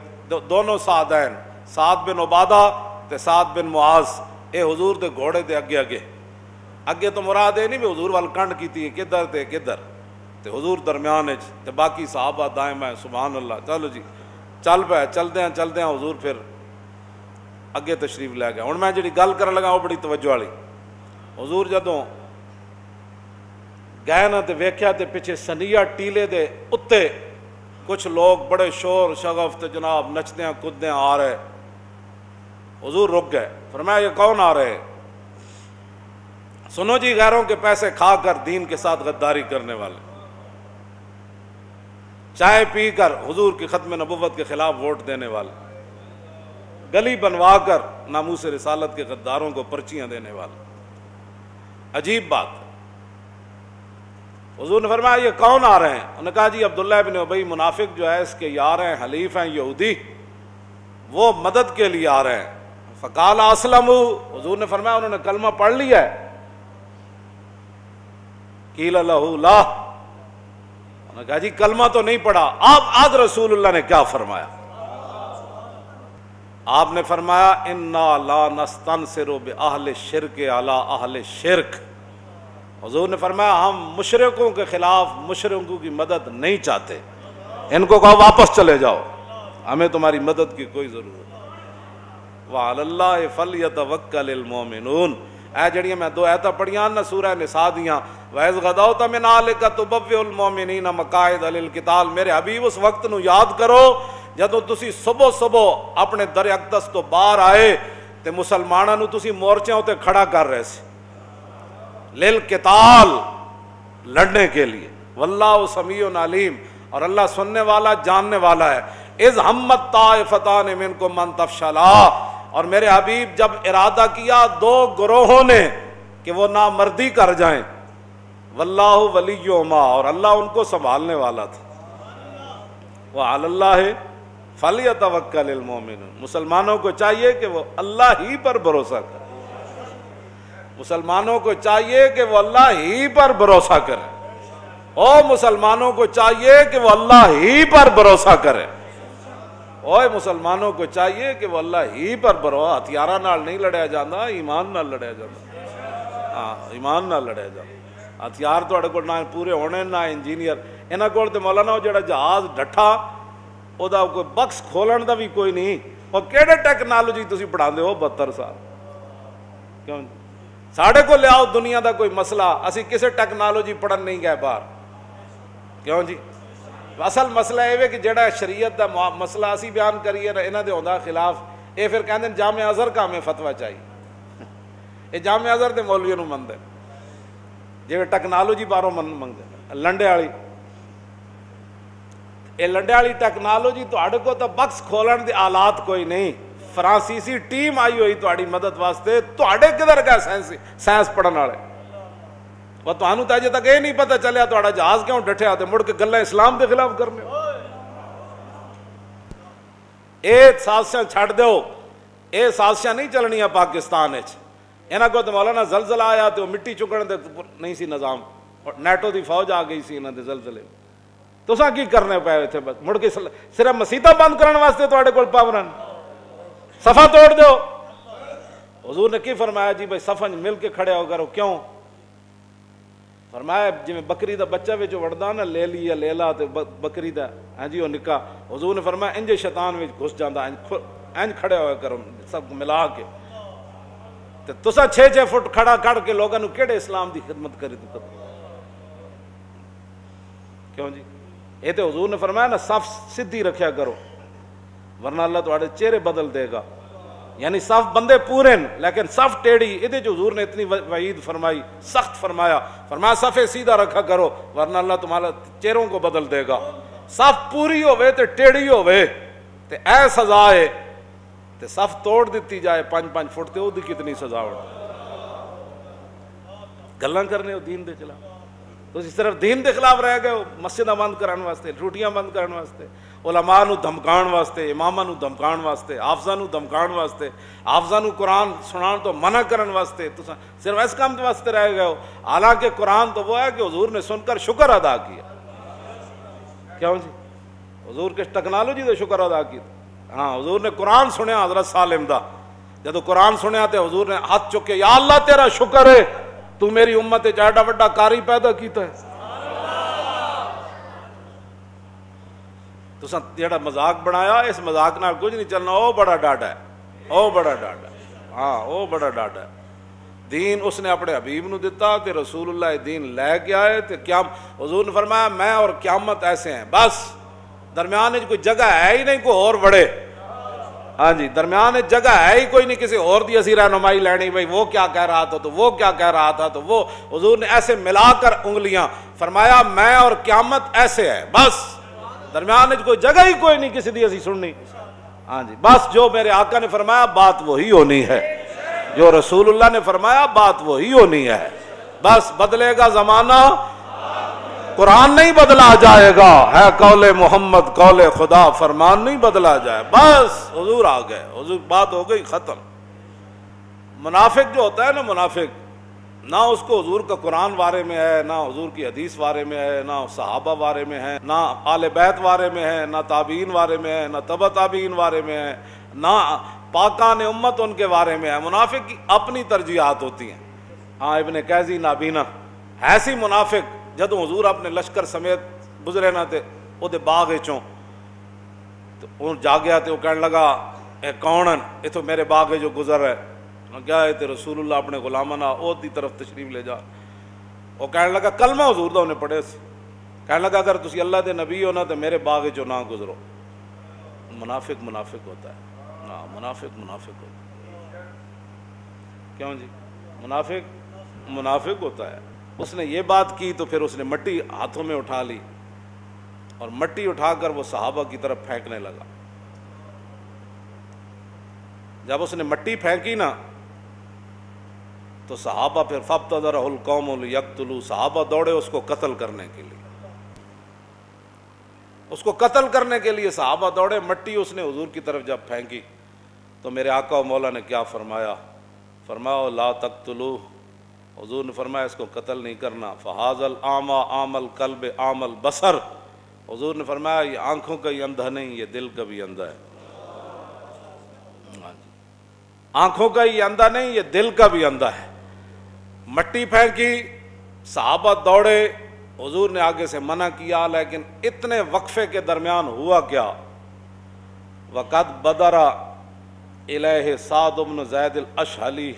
دونوں سعدین، سعد بن عبادہ تے سعد بن معاذ، اے حضور دے گھوڑے دے اگے تو مراد اے نہیں بھی حضور وال کنڈ کیتی ہے کدھر تے کدھر، تے حضور درمیان وچ تے باقی صحابہ دائیں بائیں. سبحان اللہ. چلو جی چل پے، چلدے ہیں حضور پھر اگے تشریف لے گئے. ہن میں جڑی گل کرن لگا وہ بڑی توجہ والی. حضور جدوں گئے نا تے ویکھیا تے پیچھے سنیا ٹیلے دے اتے کچھ لوگ بڑے شور شغف تے جناب نچدیاں کوددیاں آ رہے. حضور رک گئے. فرمایا یہ کون آ رہے؟ سنو جی غیروں کے پیسے کھا کر دین کے ساتھ غداری کرنے والے، چائے پی کر حضور کی ختم نبوت کے خلاف ووٹ دینے والے، گلی بنوا کر ناموس رسالت کے غداروں کو پرچیاں دینے والے. عجیب بات. حضور نے فرمایا یہ کون آ رہے ہیں؟ انہوں نے کہا جی عبداللہ بن ابی منافق جو ہے اس کے یار ہیں، حلیف ہیں یہودی، وہ مدد کے لیے آ رہے ہیں. فقال اسلموا، حضور نے فرمایا انہوں نے کلمہ پڑھ لیا ہے؟ قیل لہ لا، انہوں نے کہا جی کلمہ تو نہیں پڑھا۔ آج رسول اللہ نے کیا فرمایا؟ آپ نے فرمایا انا لا نستنصر باہل الشرک علی اہل الشرک، حضور نے فرمایا ہم مشرکوں کے خلاف مشرکوں کی مدد نہیں چاہتے، ان کو کہو واپس چلے جاؤ، ہمیں تمہاری مدد کی کوئی ضرورت نہیں۔ وعلی اللہ فلیتوکل المؤمنون، اے جڑیاں میں دو آیتاں پڑھیاں نا سورہ نساء دیاں، وَإِذْ غَدَوْتَ مِنْ أَهْلِكَ تُبَوِّئُ الْمُؤْمِنِينَ مَقَاعِدَ لِلْقِتَالِ، میرے حبیب اس وقت نو یاد کرو جدوں تسی صبح صبح اپنے در اقدس تو باہر آئے تے مسلماناں نو تسی مورچیاں تے کھڑا کر رہے سی للقتال، لڑنے کے لیے، واللہ سمیع علیم، اور اللہ سننے والا جاننے والا ہے۔ اذ ہمت طائفتان منکم ان تفشلا، اور میرے حبیب جب ارادہ کیا دو گروہوں نے کہ وہ نامردی کر جائیں، واللہ ولیہما، اور اللہ ان کو سنبھالنے والا تھا، وعلی اللہ فلیتوکل المؤمنون، مسلمانوں کو چاہیے کہ وہ اللہ ہی پر بھروسہ کرے، مسلمانوں کو چاہیے کہ وہ اللہ ہی پر بھروسہ کرے، او مسلمانوں کو چاہیے کہ وہ اللہ ہی پر بھروسہ کرے، اوے مسلمانوں کو چاہیے کہ وہ اللہ ہی پر بھروسہ، ہتھیاراں نال نہیں لڑیا جاتا، ایمان نال لڑیا جاتا، ہاں ایمان نال لڑیا جاتا۔ ہتھیار تواڈے کول نہ پورے ہونے نہ انجینئر، انہاں کول تے مولانا وہ جڑا جہاز ڈٹھا او دا کوئی بکس کھولن دا بھی کوئی نہیں، اور کیڑے ٹیکنالوجی تسی پڑھاندے ہو 72 سال، کیوں ساڑھے کو لے آؤ دنیا دا کوئی مسئلہ، اسی کسے ٹیکنالوجی پڑھن نہیں گئے باہر، کیوں جی؟ اصل مسئلہ ہے کہ جڑا شریعت دا مسئلہ اسی بیان کریے نا انہاں دے ہوندا خلاف، اے پھر کہندے جامع ازہر کا ہمیں فتویٰ چاہیے، اے جامع ازہر دے مولویوں نوں مندے جے ٹیکنالوجی باہروں منگدے، لنڈے والی اے لنڈے والی ٹیکنالوجی تواڈے کو تو بکس کھولن دے آلات کوئی نہیں، فرانسیسی ٹیم آئی ہوئی تواڈی مدد واسطے، تواڈے کدھر گئے سائنس پڑھن والے؟ وہ تانوں تے اجے تک یہ نہیں پتہ چلیا تہاڈا جہاز کیوں ڈٹھیا تے مڑ کے گلاں اسلام دے خلاف کرنے، اے سازشاں چھڈ دیو، اے سازشاں نہیں چلنیاں پاکستان وچ، انہاں کو تے مولانا زلزلہ آیا تے مٹی چکن دے نہیں سی نظام، نیٹو دی فوج آ گئی سی انہاں دے زلزلے، تساں کی کرنے پے ایتھے بس مڑ کے صرف مسیتاں بند کرن واسطے تواڈے کول پاور ہیں، صفا توڑ دو۔ حضور نے کی فرمایا جی بھائی صفا مل کے کھڑے ہو کرو، کیوں؟ فرمایا جی بکری دا بچہ وچ وڑدا نا لیلی یا لیلا تے بکری دا ہاں جی وہ نکا، حضور نے فرمایا انج شیطان وچ گھس جاندا، انج کھڑے ہوئے کرو سب ملا کے، تے تساں 6 فٹ کھڑا کر کے لوگاں نوں کیڑے اسلام دی خدمت کری تے کیوں جی؟ یہ تے حضور نے فرمایا نا صف سدھی رکھیا کرو ورنہ اللہ تواڈے چہرے بدل دے گا، یعنی صف بندے پورے لیکن صف ٹیڑھی، یہ جو حضور نے اتنی وعید فرمائی، سخت فرمایا، فرمایا صفے سیدھا رکھا کرو ورنہ اللہ تمہارا چہروں کو بدل دے گا، صف پوری ہوئے تے ٹیڑھی ہوئے تے اے سزا ہے، تے صف توڑ دیتی جائے 5-5 فٹ تے او دی کتنی سزا ہو، گلاں کرنے ہو دین دے چلا، تو صرف دین دے خلاف رہ گئے ہو، مسجداں بند کران واسطے، ٹوٹیاں بند کران واسطے، علماء نو دھمکان واسطے، اماماں نو دھمکان واسطے، حافظاں نو دھمکان واسطے، حافظاں نو قرآن سنان تو منع کرن واسطے، تو صرف اس کام واسطے رہ گئے ہو، حالانکہ قرآن تو وہ ہے کہ حضور نے سن کر شکر ادا کیا، کیوں جی؟ حضور کے ٹیکنالوجی دا شکر ادا کیا، ہاں حضور نے قرآن سنیا حضرت سالم دا، جدو قرآن سنیا تے حضور نے ہاتھ چکے یا اللہ تیرا شکر ہے تو میری امت ایڈا وڈا قاری پیدا کیتا ہے، تو جڑا مذاق بنایا اس مذاق نال کچھ نہیں چلنا، او بڑا ڈاڈا ہے، او بڑا ڈاڈا ہے، ہاں او بڑا ڈاڈا ہے، دین اس نے اپنے حبیب نو دیتا تے رسول اللہ دین لے کے آئے تے حضور نے فرمایا میں اور قیامت ایسے ہیں، بس درمیان کوئی جگہ ہے ہی نہیں کوئی اور بڑے، ہاں جی درمیان جگہ ہے ہی کوئی نہیں کسی اور دی اسی رہنمائی لینی، بھائی وہ کیا کہہ رہا تھا تو وہ کیا کہہ رہا تھا تو وہ، حضور نے ایسے ملا کر انگلیاں فرمایا میں اور قیامت ایسے ہے، بس درمیان کوئی جگہ ہی کوئی نہیں کسی دی اسی سننی، ہاں جی بس جو میرے آقا نے فرمایا بات وہی ہونی ہے، جو رسول اللہ نے فرمایا بات وہی ہونی ہے، بس بدلے گا زمانہ قرآن نہیں بدلا جائے گا، ہے قول محمد قول خدا فرمان نہیں بدلا جائے، بس حضور آ گئے، حضور بات ہو گئی ختم، منافق جو ہوتا ہے نا، منافق نہ اس کو حضور کا قرآن بارے میں ہے، نہ حضور کی حدیث بارے میں ہے، نہ صحابہ بارے میں ہے، نہ آل بیت بارے میں ہے، نہ تابعین بارے میں ہے، نہ تبع تابعین بارے میں ہے، نہ پاکان امت ان کے بارے میں ہے۔ منافق کی اپنی ترجیحات ہوتی ہیں۔ ہاں ابن قیزی نابینا ایسی منافق جدوں حضور اپنے لشکر سمیت گزرے نہ تے وہ دے باغ چوں تو وہ جا گیا تے وہ کہنے لگا اے کون یہ تو میرے باغ جو گزر ہے، کیا ہے تے رسول اللہ اپنے غلاماں او دی طرف تشریف لے جا۔ وہ کہنے لگا کلمہ حضور دا انہیں پڑھے سی، کہنے لگا اگر تسی اللہ دے نبی ہو نا تو میرے باغ چوں نہ گزرو۔ منافق منافق ہوتا ہے، ہاں منافق منافق ہوتا ہے۔ کیوں جی؟ منافق منافق ہوتا ہے۔ اس نے یہ بات کی تو پھر اس نے مٹی ہاتھوں میں اٹھا لی اور مٹی اٹھا کر وہ صحابہ کی طرف پھینکنے لگا۔ جب اس نے مٹی پھینکی نا تو صحابہ پھر فابتدرہ القوم لیقتلوا، صحابہ دوڑے اس کو قتل کرنے کے لیے، اس کو قتل کرنے کے لیے صحابہ دوڑے۔ مٹی اس نے حضور کی طرف جب پھینکی تو میرے آقا و مولا نے کیا فرمایا؟ فرمایا لا تقتلوہ، حضور نے فرمایا اس کو قتل نہیں کرنا۔ فہذا الاعمی اعمی القلب اعمی البصر، حضور نے فرمایا یہ آنکھوں کا ہی اندھا نہیں، یہ دل کا بھی اندھا ہے۔ آنکھوں کا ہی اندھا نہیں، یہ دل کا بھی اندھا ہے۔ مٹی پھینکی، صحابہ دوڑے، حضور نے آگے سے منع کیا، لیکن اتنے وقفے کے درمیان ہوا کیا؟ وقد بدر الیہ سعد بن زید الاشہلی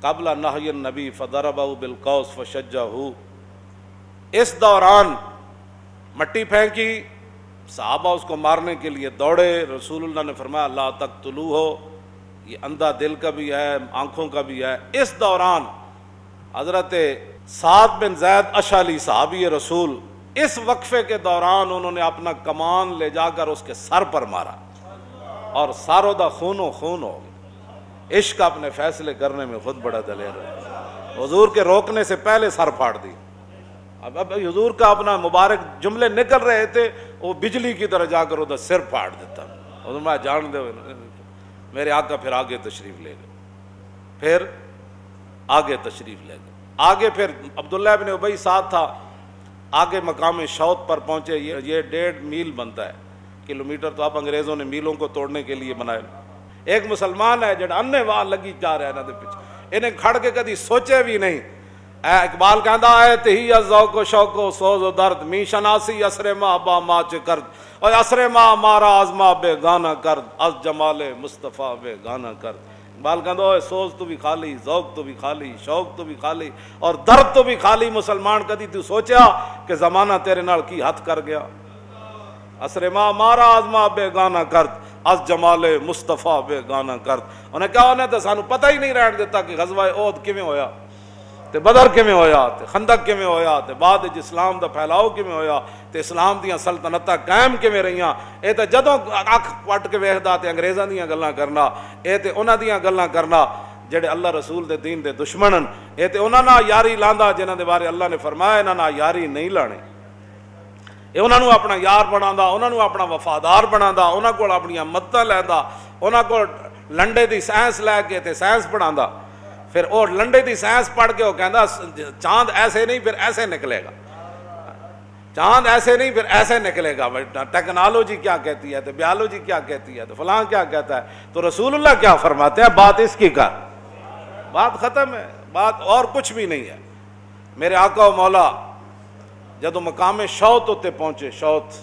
قبل نہی النبی فضربہ بالقوس فشجہ۔ اس دوران مٹی پھینکی، صحابہ اس کو مارنے کے لیے دوڑے، رسول اللہ نے فرمایا لا تقتلوہ، یہ اندھا دل کا بھی ہے آنکھوں کا بھی ہے۔ اس دوران حضرت سعد بن زید اشعلی صحابی رسول اس وقفے کے دوران انہوں نے اپنا کمان لے جا کر اس کے سر پر مارا اور ساروں دا خون و خون ہو گیا۔ عشق اپنے فیصلے کرنے میں خود بڑا دلیر ہے، حضور کے روکنے سے پہلے سر پھاڑ دی۔ اب حضور کا اپنا مبارک جملے نکل رہے تھے، وہ بجلی کی طرح جا کر ادھر سر پھاڑ دیتا۔ حضور میں جان دے میرے آقا پھر آگے تشریف لے گئے، پھر آگے تشریف لے گئے۔ آگے پھر عبداللہ بن ابی ساتھ تھا، آگے مقام شوط پر پہنچے۔ یہ 1.5 میل بنتا ہے، کلومیٹر تو اب انگریزوں نے میلوں کو توڑنے کے لیے بنائے۔ ایک مسلمان ہے جڑا انے واہ لگی جا رہا ہے انہاں دے پیچھے، انہیں کھڑ کے کدی سوچے بھی نہیں۔ اقبال کہندا ہے تہی ذوق و شوق و سوز و درد، می شناسی اسر ما با ما چ کرد، اور اسر ما مارا آزما بے گانا کرد، از جمال مصطفیٰ بے گانا کرد۔ اقبال کہندا ہے سوز تو بھی خالی، ذوق تو بھی خالی، شوق تو بھی خالی اور درد تو بھی خالی۔ مسلمان کدی تو سوچیا کہ زمانہ تیرے نال کی حد کر گیا؟ اسر ما مارا آزما بے گانا کرد، از جمال مصطفیٰ بے گانا کرد۔ انہیں کہا انہیں تو سانو پتہ ہی نہیں رہن دیتا کہ غزوہ احد کیویں ہویا، تے بدر کیویں ہویا، تے خندق کیویں ہویا، تے بعد اسلام دا پھیلاؤ کیویں ہویا، تے اسلام دیاں سلطنتاں قائم کیویں رہیاں۔ اے تے جدوں اکھ پٹ کے ویکھدا تے انگریزاں دیاں گلاں کرنا، اے تے انہاں دیاں گلاں کرنا جڑے اللہ رسول دے دین دے دشمنن، اے تے انہاں نال یاری لاندا جنہاں دے بارے اللہ نے فرمایا انہاں نال یاری نہیں لانی۔ اے انہاں نوں اپنا یار بناوندا، انہاں نوں اپنا وفادار بناوندا، انہاں کول اپنیاں مدداں لیندا، انہاں کول لنڈے دی سائنس لے کے تے سائنس پڑھاندا۔ پھر اور لنڈے دی سائنس پڑھ کے وہ کہندا چاند ایسے نہیں پھر ایسے نکلے گا، چاند ایسے نہیں پھر ایسے نکلے گا۔ ٹیکنالوجی کیا کہتی ہے تو بیالوجی کیا کہتی ہے تو فلاں کیا کہتا ہے، تو رسول اللہ کیا فرماتے ہیں؟ بات اس کی کر، بات ختم ہے، بات اور کچھ بھی نہیں ہے۔ میرے آقا و مولا جدو مقام شوط ہوتے پہنچے، شوط،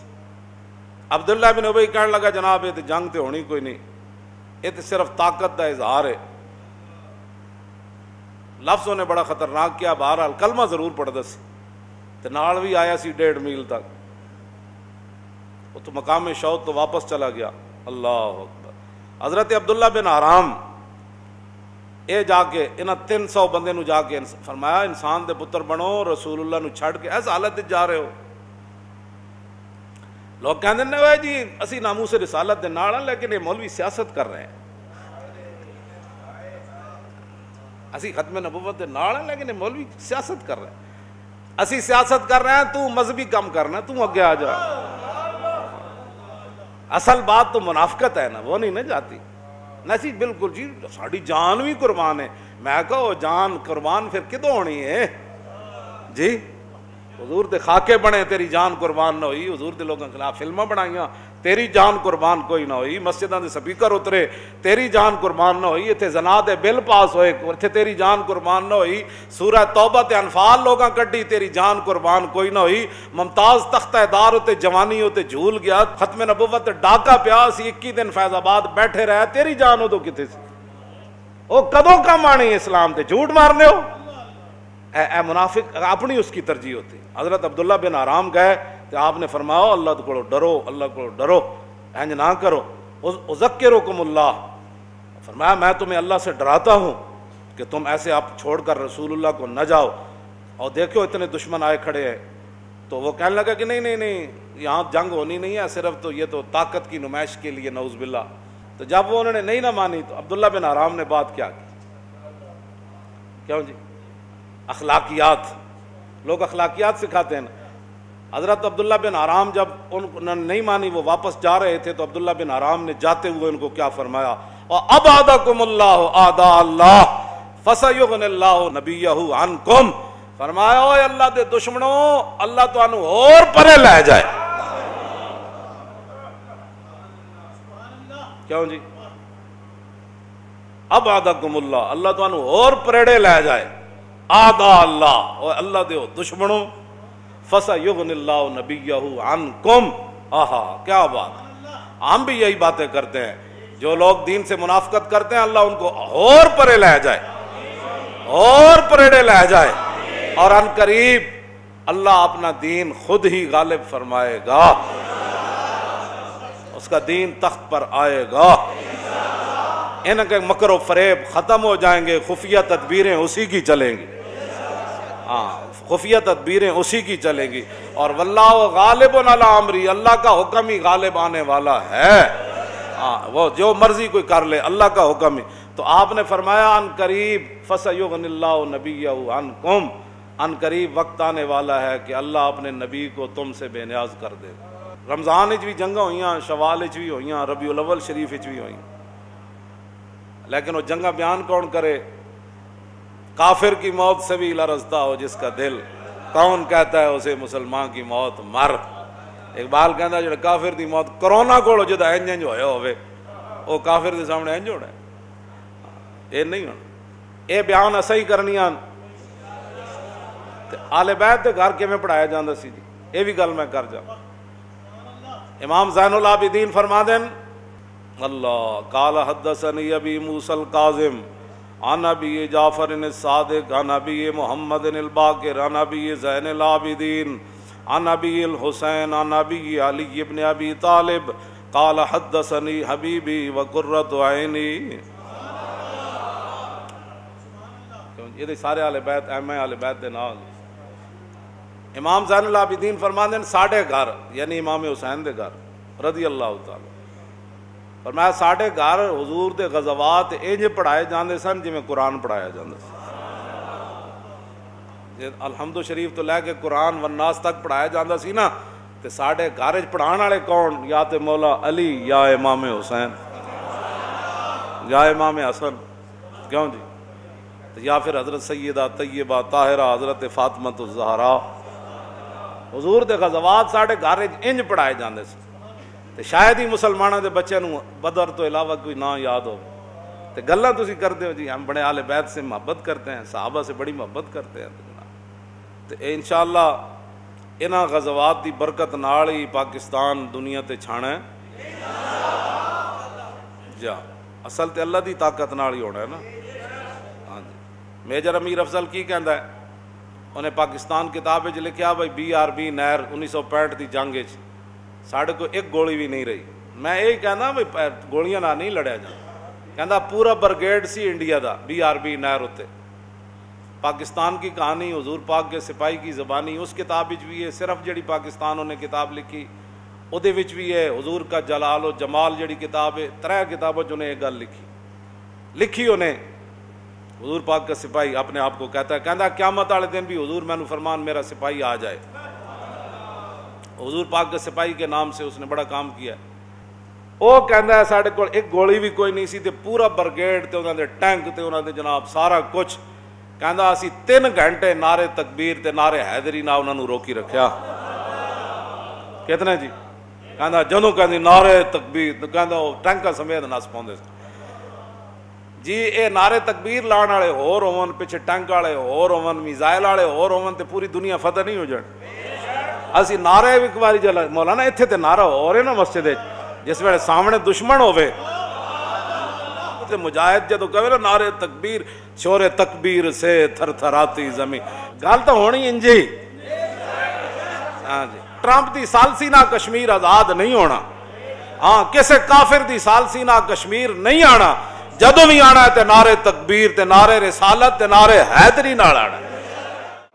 عبداللہ بن ابی کہنے لگا جناب یہ تو جنگ تے ہونی کوئی نہیں، یہ تو صرف طاقت دا اظہار ہے۔ لفظوں نے بڑا خطرناک کیا، بہرحال کلمہ ضرور پڑھدا سی تے نال بھی آیا سی 1.5 میل تک۔ وہ تو مقام شوط تو واپس چلا گیا۔ اللہ اکبر۔ حضرت عبداللہ بن حرام اے جا کے انہاں 300 بندے نو جا کے فرمایا انسان دے پتر بنو، رسول اللہ نو چھڑ کے ایس حالت جا رہے ہو۔ لوگ کہندے نے اوے جی اسی ناموس رسالت دے نال ہیں لیکن یہ مولوی سیاست کر رہے ہیں، اسی ختم نبوت دے نال ہیں لیکن یہ مولوی سیاست کر رہے ہیں۔ اسی سیاست کر رہے ہیں، تو مذہبی کام کرنا، تو اگے آ جا۔ اصل بات تو منافقت ہے نا، وہ نہیں نہ جاتی۔ نہیں بالکل جی ساری جان بھی قربان ہے. میں کہو جان قربان پھر کدوں ہونی ہے جی؟ حضور دے خاکے بنے تیری جان قربان نہ ہوئی، حضور دے لوگوں کے خلاف فلمیں بنائیاں تیری جان قربان کوئی نہ ہوئی، مسجداں دے سپیکر اترے تیری جان قربان نہ ہوئی، اتنے زنا دے بل پاس ہوئے اتنے تیری جان قربان نہ ہوئی، سورہ توبہ تے انفال لوگاں کڈی تیری جان قربان کوئی نہ ہوئی، ممتاز تختہ دار تے جوانی تے جھول گیا، ختم نبوت ڈاکا پیا سی 21 دن فیض آباد بیٹھے رہے، تیری جان ادو کتے سی؟ وہ کدوں کم آنی اسلام تے جھوٹ مارنے ہو؟ اے منافق اپنی اس کی ترجیح ہوتی. حضرت عبداللہ بن حرام گئے تو آپ نے فرمایا اللہ کو ڈرو، اللہ کو ڈرو، انج نہ کرو، اذکرکم اللہ، فرمایا میں تمہیں اللہ سے ڈراتا ہوں کہ تم ایسے آپ چھوڑ کر رسول اللہ کو نہ جاؤ. اور دیکھو اتنے دشمن آئے کھڑے ہیں. تو وہ کہنے لگا کہ نہیں یہاں جنگ ہونی نہیں ہے، صرف تو یہ تو طاقت کی نمائش کے لیے، نعوذ باللہ. تو جب وہ انہوں نے نہیں نہ مانی تو عبداللہ بن حرام نے بات کیا کی؟ کیوں جی؟ اخلاقیات، لوگ اخلاقیات سکھاتے ہیں. حضرت عبداللہ بن حرام جب انہوں نے نہیں مانی وہ واپس جا رہے تھے تو عبداللہ بن حرام نے جاتے ہوئے ان کو کیا فرمایا؟ وَأَبْعَدَكُمُ اللَّهُ أَعْدَاءَ اللَّهِ فَسَيُغْنِ اللَّهُ نَبِيَّهُ عَنْكُمْ. فرمایا اوے اللہ دے دشمنوں اللہ تانوں اور پرے لے جائے. کیوں جی؟ ابعدکم اللہ، اللہ تانوں اور پریڑے لے جائے. آدھا اللہ اور اللہ دے دشمنوں فَسَيُغْنِ اللَّهُ نَبِيَّهُ عَنْكُمْ. آہا کیا بات. ہم بھی یہی باتیں کرتے ہیں، جو لوگ دین سے منافقت کرتے ہیں اللہ ان کو اور پرے لے جائے، اور پریڑے لے جائے، اور ان قریب اللہ اپنا دین خود ہی غالب فرمائے گا، اس کا دین تخت پر آئے گا. ان کے مکر و فریب ختم ہو جائیں گے، خفیہ تدبیریں اسی کی چلیں گی. خفیہ تدبیریں اسی کی چلیں گی. اور واللہ غالب علی امری، اللہ کا حکم ہی غالب آنے والا ہے. وہ جو مرضی کوئی کر لے اللہ کا حکم ہی. تو آپ نے فرمایا ان قریب فَسَيُغْنِ اللَّهُ نَبِيَّهُ عَنْكُمْ، ان قریب وقت آنے والا ہے کہ اللہ اپنے نبی کو تم سے بے نیاز کر دے. رمضان بھی جنگاں ہوئیاں، شوال بھی ہوئیاں، ربیع الاول شریف بھی ہوئیاں، لیکن وہ جنگاں بیان کون کرے؟ کافر کی موت سے بھی لرزتا ہو جس کا دل، کون کہتا ہے اسے مسلمان کی موت مر. اقبال کہتا ہے جو کافر دی موت کرونا کو جدا انج ہویا ہوئے وہ کافر دے سامنے انج ہونا ہے. یہ نہیں ہونا. یہ بیان ایسا ہی کرنیاں. آل بیت دے گھر کیویں پڑھایا جاندا سی جی، یہ بھی گل میں کر جا. امام زین العابدین فرما دین اللہ قال حدثنی ابی موسیٰ الکاظم عن ابی جعفر الصادق عن ابی محمد الباقر عن ابی زین العابدین عن ابی الحسین عن ابی علی ابن ابی طالب قال حدثنی حبیبی وقرۃ عینی. یہ سارے اہل بیت اہم اہل بیت دے نال. امام زین العابدین فرماندے ہیں ساڈے گھر یعنی امام حسین دے گھر رضی اللہ تعالی فرمایا ساڈے گھر حضور دے غزوات انج پڑھائے جاندے سن جویں قرآن پڑھایا جاندا سی. الحمد شریف تو لے کے قرآن والناس تک پڑھایا جاندا سی نا، تے ساڈے گھر وچ پڑھان والے کون؟ یا تے مولا علی یا امام حسین یا امام حسن، کیوں جی؟ یا پھر حضرت سیدہ طیبہ طاہرہ حضرت فاطمہ الزہرا. حضور دے غزوات ساڈے گھر وچ انج پڑھائے جاندے سی. تے شاید ہی مسلمانوں دے بچے نو بدر تو علاوہ کوئی نہ یاد ہو. تے گلاں تسی کرتے ہو جی ہم بڑے اہل بیت سے محبت کرتے ہیں، صحابہ سے بڑی محبت کرتے ہیں. تے انشاءاللہ انہاں غزوات دی برکت نال ہی پاکستان دنیا تے چھانا ہے. جا اصل تے اللہ دی طاقت نال ہی ہونا ہے نا. ہاں جی. میجر امیر افضل کی کہندا ہے؟ انہیں پاکستان کتاب وچ لکھیا بھائی BRB نہر 1965 دی جنگ وچ ساڑھے کو ایک گولی بھی نہیں رہی. میں یہی کہنا بھائی گولیاں نہ نہیں لڑیا جا. کہندا پورا برگیڈ سی انڈیا دا BRB نہر ہوتے. پاکستان کی کہانی حضور پاک کے سپاہی کی زبانی اس کتاب وچ بھی ہے. صرف جڑی پاکستان انہیں کتاب لکھی اودے وچ بھی ہے. حضور کا جلال و جمال جڑی کتاب ہے 3 کتابوں چ انہیں ایک گل لکھی انہیں. حضور پاک کا سپاہی اپنے آپ کو کہتا ہے، کہندا قیامت والے دن بھی حضور میں نے فرمان میرا سپاہی آ جائے. حضور پاک کے سپاہی کے نام سے اس نے بڑا کام کیا ہے. وہ کہندا ہے ساڈے کول ایک گولی بھی کوئی نہیں سی تے پورا برگیڈ تے انہاں دے ٹینک تے انہاں دے جناب سارا کچھ، کہندا اسی 3 گھنٹے نعرے تکبیر تے نعرے حیدری نال انہاں نوں روکی رکھیا۔ کتنے جی؟ کہندا جدوں کہندی نعرے تکبیر کہندا وہ ٹینکاں سمیت نس پاؤندے جی۔ اے نعرے تکبیر لان والے ہور ہون، پیچھے ٹینک والے ہور ہون، میزائل والے ہور ہون تے پوری دنیا فتح نہیں ہو جانی۔ اسی نعرے بھی ایک واری جلا مولانا ایتھے تے نعرہ ہو رہے نا مسجد جس ویلے سامنے دشمن ہوے تے مجاہد جدوں کہے نا نعرے تکبیر، شور تکبیر سے تھر تھراتی زمین، گل تو ہونی انجی۔ ہاں جی، ٹرمپ دی سالسی نہ کشمیر آزاد نہیں ہونا، ہاں کسے کافر دی سالسی نہ کشمیر نہیں آنا، جدوں بھی آنا ہے تے نعرے تکبیر تے نعرے رسالت تے نعرے حیدری نال آنا ہے۔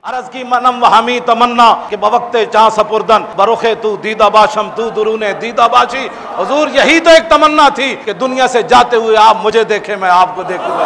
عرض کی منم و ہمی تمنا کہ بوقت چاں سپردن برخ تو دیدہ باشم تو درون دیدہ باشی۔ حضور یہی تو ایک تمنا تھی کہ دنیا سے جاتے ہوئے آپ مجھے دیکھیں میں آپ کو دیکھوں گا۔